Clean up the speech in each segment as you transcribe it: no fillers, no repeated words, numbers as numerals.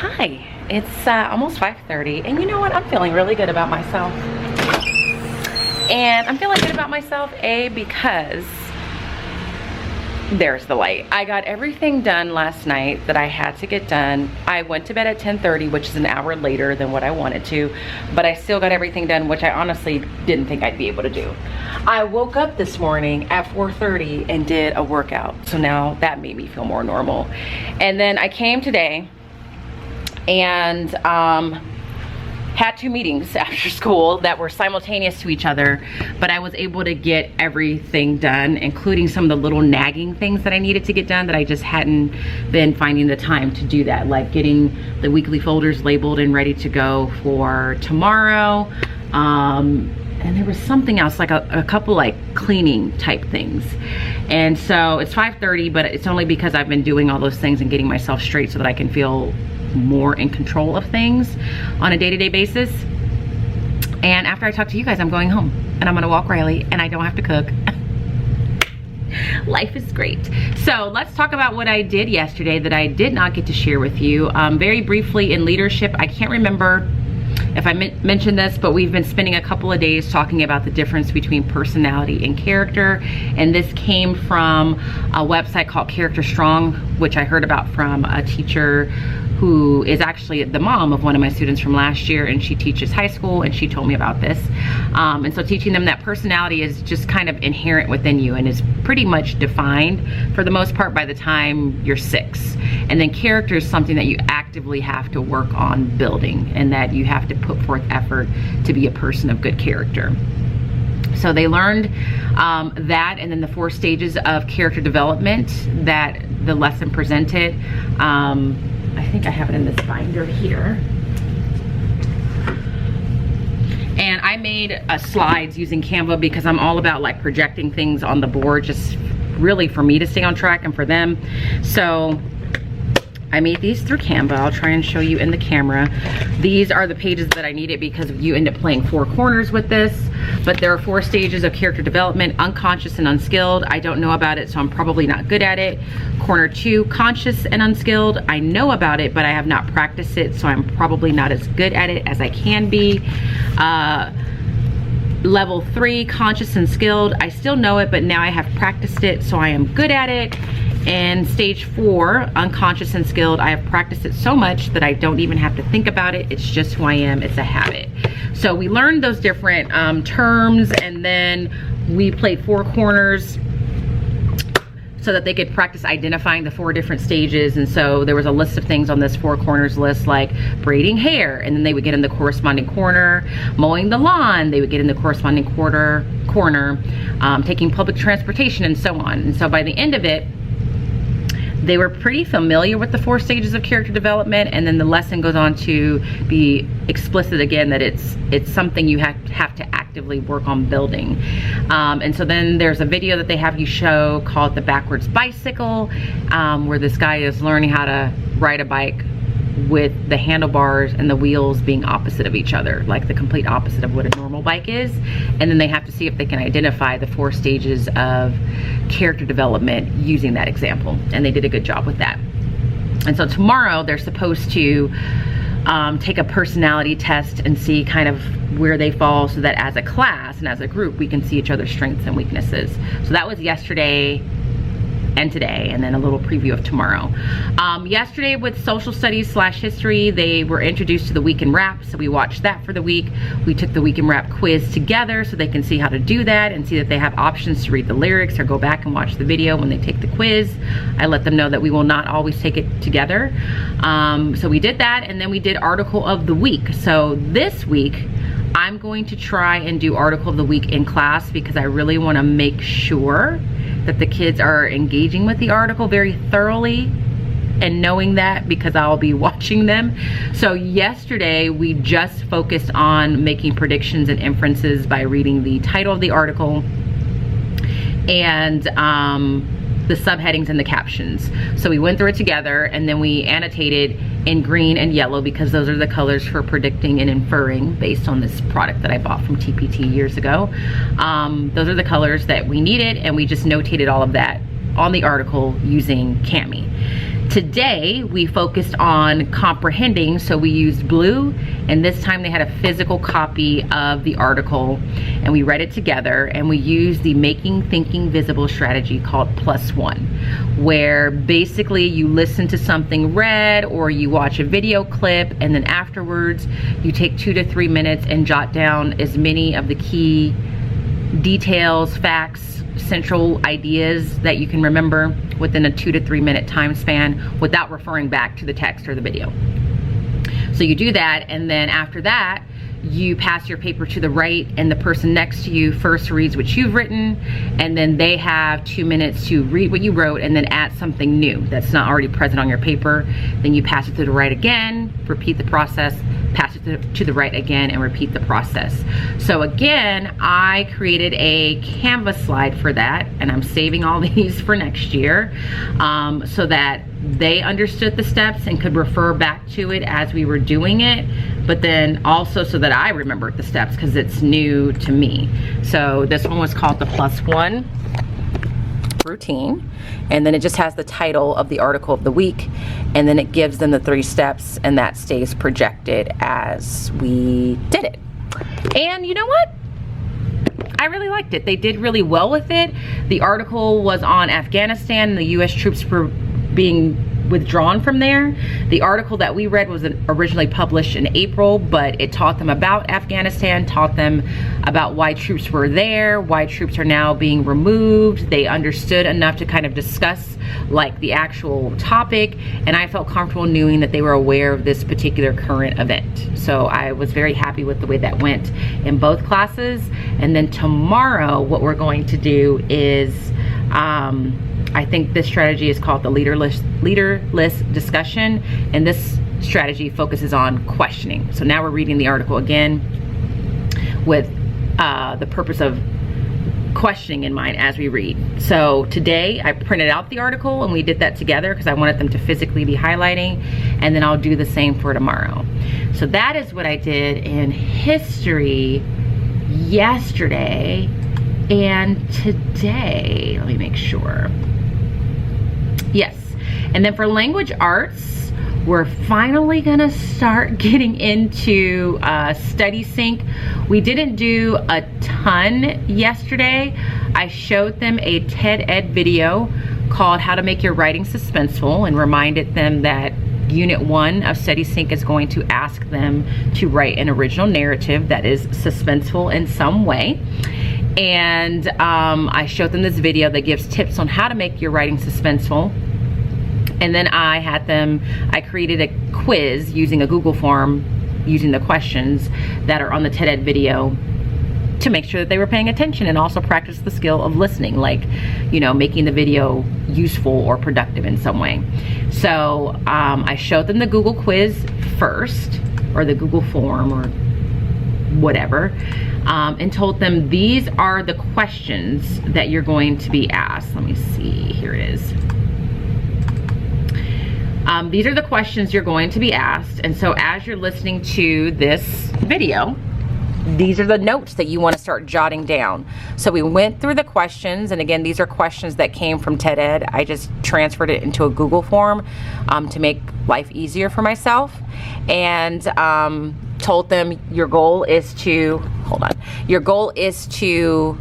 Hi, it's almost 5:30, and you know what? I'm feeling really good about myself. And I'm feeling good about myself, because there's the light. I got everything done last night that I had to get done. I went to bed at 10:30, which is an hour later than what I wanted to, but I still got everything done, which I honestly didn't think I'd be able to do. I woke up this morning at 4:30 and did a workout, so now that made me feel more normal. And then I came today and had 2 meetings after school that were simultaneous to each other, but I was able to get everything done, including some of the little nagging things that I needed to get done that I just hadn't been finding the time to do that, like getting the weekly folders labeled and ready to go for tomorrow. And there was something else, like a couple like cleaning type things. And so it's 5:30, but it's only because I've been doing all those things and getting myself straight so that I can feel more in control of things on a day-to-day basis. And after I talk to you guys, I'm going home and I'm gonna walk Riley and I don't have to cook. Life is great. So let's talk about what I did yesterday that I did not get to share with you. Very briefly, in leadership, I can't remember if I mentioned this, but we've been spending a couple of days talking about the difference between personality and character. And this came from a website called Character Strong, which I heard about from a teacher who is actually the mom of one of my students from last year, and she teaches high school, and she told me about this. And so teaching them that personality is just kind of inherent within you and is pretty much defined for the most part by the time you're 6. And then character is something that you actively have to work on building, and that you have to put forth effort to be a person of good character. So they learned that, and then the 4 stages of character development that the lesson presented. I think I have it in this binder here. And I made slides using Canva because I'm all about like projecting things on the board, just really for me to stay on track and for them. So I made these through Canva. I'll try and show you in the camera. These are the pages that I needed because you end up playing 4 corners with this. But there are 4 stages of character development: unconscious and unskilled. I don't know about it, so I'm probably not good at it. Corner 2, conscious and unskilled. I know about it, but I have not practiced it, so I'm probably not as good at it as I can be. Level 3, conscious and skilled. I still know it, but now I have practiced it, so I am good at it. And stage 4, unconscious and skilled. I have practiced it so much that I don't even have to think about it. It's just who I am. It's a habit. So we learned those different terms, and then we played 4 corners so that they could practice identifying the 4 different stages. And so there was a list of things on this 4 corners list, like braiding hair, and then they would get in the corresponding corner. Mowing the lawn, they would get in the corresponding corner. Taking public transportation, and so on. And so by the end of it, they were pretty familiar with the 4 stages of character development, and then the lesson goes on to be explicit again that it's something you have to actively work on building. And so then there's a video that they have you show called the backwards bicycle, where this guy is learning how to ride a bike with the handlebars and the wheels being opposite of each other, like the complete opposite of what a normal bike is. And then they have to see if they can identify the 4 stages of character development using that example, and they did a good job with that. And so tomorrow they're supposed to take a personality test and see kind of where they fall, so that as a class and as a group we can see each other's strengths and weaknesses. So that was yesterday and today, and then a little preview of tomorrow. Yesterday with social studies / history, they were introduced to the week in rap, so we watched that for the week. We took the week in rap quiz together so they can see how to do that and see that they have options to read the lyrics or go back and watch the video when they take the quiz. I let them know that we will not always take it together. So we did that, and then we did article of the week. So this week I'm going to try and do article of the week in class because I really want to make sure that the kids are engaging with the article very thoroughly, and knowing that because I'll be watching them. So yesterday we just focused on making predictions and inferences by reading the title of the article and the subheadings and the captions. So we went through it together, and then we annotated in green and yellow because those are the colors for predicting and inferring based on this product that I bought from TPT years ago. Those are the colors that we needed, and we just notated all of that on the article using Cami. Today, we focused on comprehending, so we used Blue, and this time they had a physical copy of the article, and we read it together, and we used the Making Thinking Visible strategy called +1, where basically you listen to something read or you watch a video clip, and then afterwards you take 2 to 3 minutes and jot down as many of the key details, facts, central ideas that you can remember within a 2 to 3 minute time span without referring back to the text or the video. So you do that, and then after that you pass your paper to the right, and the person next to you first reads what you've written, and then they have 2 minutes to read what you wrote and then add something new that's not already present on your paper. Then you pass it to the right again, repeat the process, pass it to the right again, and repeat the process. So again, I created a Canvas slide for that, and I'm saving all these for next year, so that they understood the steps and could refer back to it as we were doing it, but then also so that I remembered the steps because it's new to me. So this one was called the +1 routine, and then it just has the title of the article of the week, and then it gives them the 3 steps, and that stays projected as we did it. And you know what? I really liked it. They did really well with it. The article was on Afghanistan, and the US troops were being withdrawn from there. The article that we read was originally published in April, but it taught them about Afghanistan, taught them about why troops were there, why troops are now being removed. They understood enough to kind of discuss like the actual topic, and I felt comfortable knowing that they were aware of this particular current event. So I was very happy with the way that went in both classes. And then tomorrow what we're going to do is I think this strategy is called the leaderless discussion, and this strategy focuses on questioning. So now we're reading the article again with the purpose of questioning in mind as we read. So today I printed out the article and we did that together because I wanted them to physically be highlighting, and then I'll do the same for tomorrow. So that is what I did in history yesterday and today. Let me make sure. Yes, and then for language arts, we're finally gonna start getting into Study Sync. We didn't do a ton yesterday. I showed them a TED Ed video called How to Make Your Writing Suspenseful, and reminded them that Unit 1 of Study Sync is going to ask them to write an original narrative that is suspenseful in some way. And I showed them this video that gives tips on how to make your writing suspenseful. And then I created a quiz using a Google form, using the questions that are on the TED Ed video, to make sure that they were paying attention and also practice the skill of listening, like, you know, making the video useful or productive in some way. So I showed them the Google quiz first, or the Google form, or whatever, and told them these are the questions that you're going to be asked. Let me see, here it is. These are the questions you're going to be asked, and so as you're listening to this video, these are the notes that you want to start jotting down. So we went through the questions, and again, these are questions that came from TED Ed. I just transferred it into a Google form to make life easier for myself, and told them your goal is to, your goal is to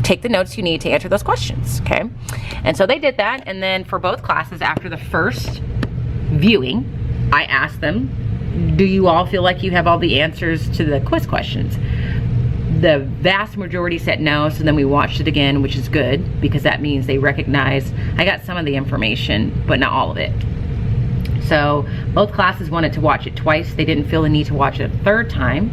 take the notes you need to answer those questions, okay? And so they did that, and then for both classes, after the first viewing, I asked them, do you all feel like you have all the answers to the quiz questions? The vast majority said no, so then we watched it again, which is good, because that means they recognize I got some of the information, but not all of it. So both classes wanted to watch it twice. They didn't feel the need to watch it a third time.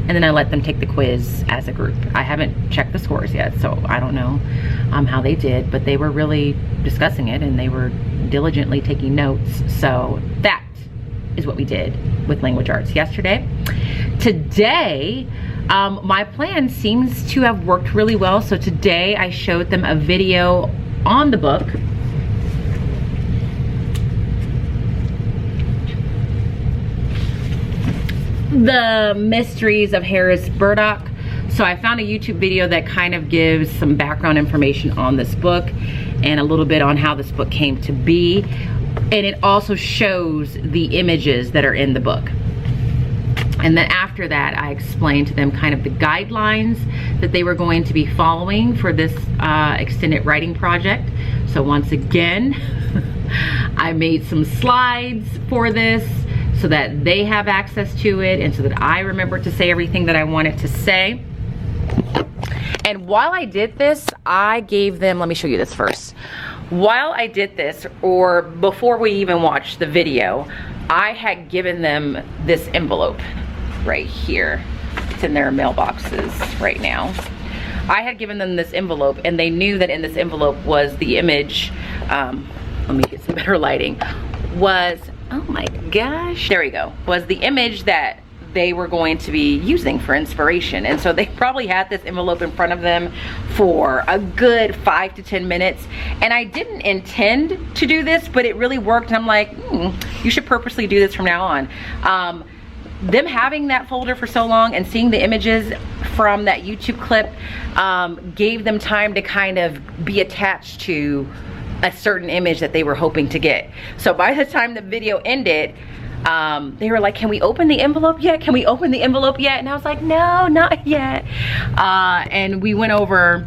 And then I let them take the quiz as a group. I haven't checked the scores yet, so I don't know how they did, but they were really discussing it and they were diligently taking notes. So that is what we did with language arts yesterday. Today, my plan seems to have worked really well. So today I showed them a video on the book. The Mysteries of Harris Burdock. So I found a YouTube video that kind of gives some background information on this book and a little bit on how this book came to be. And it also shows the images that are in the book. And then after that, I explained to them kind of the guidelines that they were going to be following for this extended writing project. So once again, I made some slides for this so that they have access to it and so that I remember to say everything that I wanted to say. And while I did this, I gave them, let me show you this first. While I did this, or before we even watched the video, I had given them this envelope right here. It's in their mailboxes right now. I had given them this envelope, and they knew that in this envelope was the image, let me get some better lighting, was, oh my gosh, there we go, was the image that they were going to be using for inspiration. And so they probably had this envelope in front of them for a good 5 to 10 minutes. And I didn't intend to do this, but it really worked. And I'm like, you should purposely do this from now on. Them having that folder for so long and seeing the images from that YouTube clip gave them time to kind of be attached to a certain image that they were hoping to get. So by the time the video ended, they were like, can we open the envelope yet? Can we open the envelope yet? And I was like, no, not yet. And we went over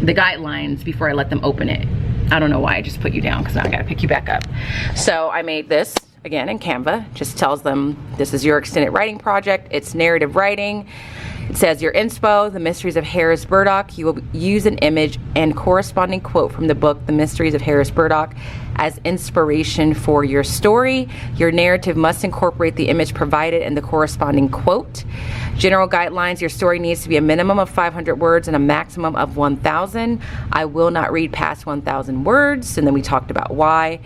the guidelines before I let them open it. I don't know why I just put you down, because now I gotta pick you back up. So I made this, again, in Canva. Just tells them this is your extended writing project. It's narrative writing. It says your inspo, The Mysteries of Harris Burdock. You will use an image and corresponding quote from the book, The Mysteries of Harris Burdock, as inspiration for your story. Your narrative must incorporate the image provided and the corresponding quote. General guidelines, your story needs to be a minimum of 500 words and a maximum of 1,000. I will not read past 1,000 words. And then we talked about why.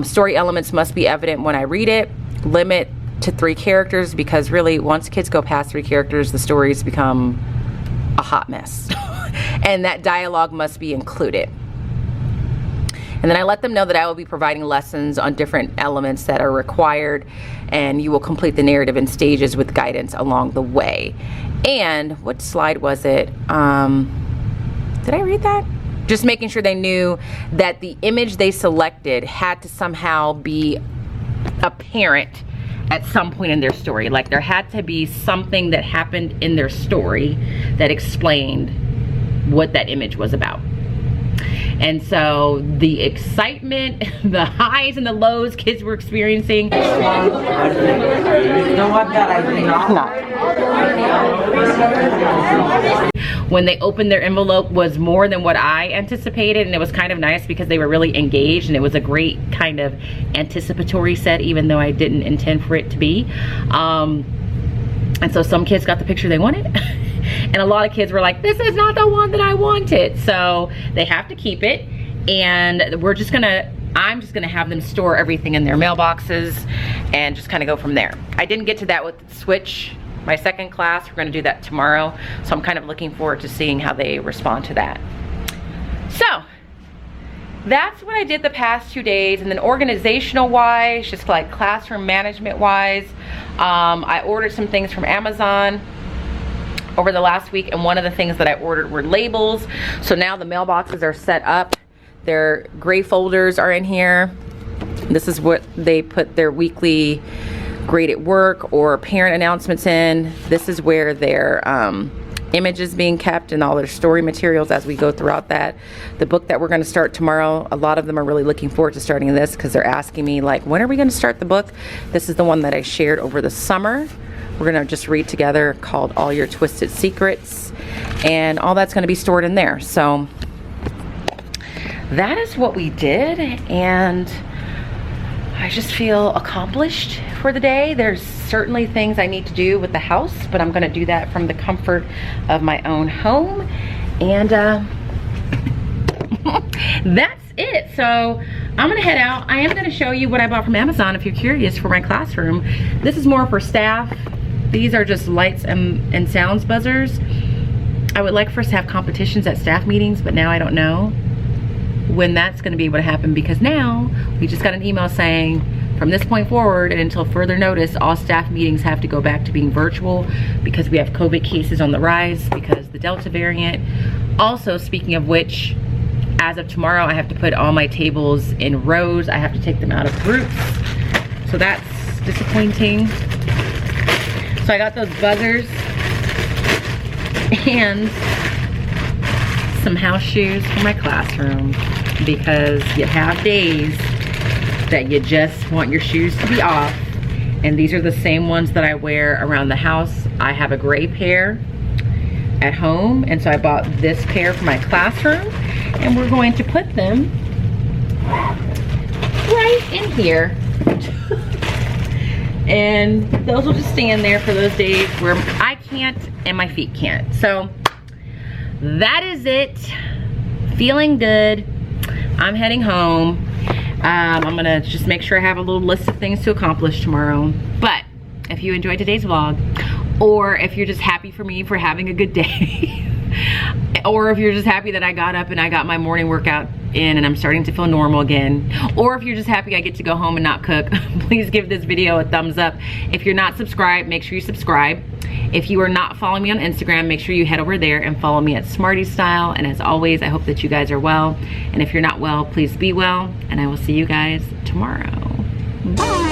Story elements must be evident when I read it. Limit to 3 characters, because really once kids go past 3 characters, the stories become a hot mess. And that dialogue must be included. And then I let them know that I will be providing lessons on different elements that are required, and you will complete the narrative in stages with guidance along the way. And what slide was it? Did I read that? Just making sure they knew that the image they selected had to somehow be apparent at some point in their story. Like there had to be something that happened in their story that explained what that image was about. And so the excitement, the highs and the lows kids were experiencing. When they opened their envelope was more than what I anticipated, and it was kind of nice because they were really engaged, and it was a great kind of anticipatory set, even though I didn't intend for it to be. And so some kids got the picture they wanted. And a lot of kids were like, this is not the one that I wanted. So they have to keep it. And I'm just gonna have them store everything in their mailboxes and just kind of go from there. I didn't get to that with Switch, my second class. We're gonna do that tomorrow. So I'm kind of looking forward to seeing how they respond to that. So that's what I did the past 2 days. And then organizational wise, just like classroom management wise, I ordered some things from Amazon over the last week, and one of the things that I ordered were labels. So now the mailboxes are set up. Their gray folders are in here. This is what they put their weekly grade at work or parent announcements in. This is where their images being kept and all their story materials as we go throughout that. The book that we're going to start tomorrow, a lot of them are really looking forward to starting this because they're asking me like, when are we going to start the book? This is the one that I shared over the summer. We're going to just read together, called All Your Twisted Secrets, and all that's going to be stored in there. So that is what we did, and I just feel accomplished for the day. There's certainly things I need to do with the house, but I'm going to do that from the comfort of my own home. And that's it. So I'm gonna head out. I am gonna show you what I bought from Amazon if you're curious for my classroom. This is more for staff. These are just lights and sounds buzzers. I would like for us to have competitions at staff meetings, but now I don't know when that's gonna be able to happen, because now we just got an email saying from this point forward and until further notice, all staff meetings have to go back to being virtual because we have COVID cases on the rise because the Delta variant. Also, speaking of which, as of tomorrow, I have to put all my tables in rows. I have to take them out of groups. So that's disappointing. So I got those buzzers and some house shoes for my classroom, because you have days that you just want your shoes to be off. And these are the same ones that I wear around the house. I have a gray pair at home, and so I bought this pair for my classroom, and we're going to put them right in here. And those will just stand there for those days where I can't and my feet can't. So that is it. Feeling good. I'm heading home. I'm gonna just make sure I have a little list of things to accomplish tomorrow. But if you enjoyed today's vlog, or if you're just happy for me for having a good day, or if you're just happy that I got up and I got my morning workout in and I'm starting to feel normal again, or if you're just happy I get to go home and not cook, please give this video a thumbs up. If you're not subscribed, make sure you subscribe. If you are not following me on Instagram, make sure you head over there and follow me at Smarty Style. And as always, I hope that you guys are well. And if you're not well, please be well. And I will see you guys tomorrow. Bye.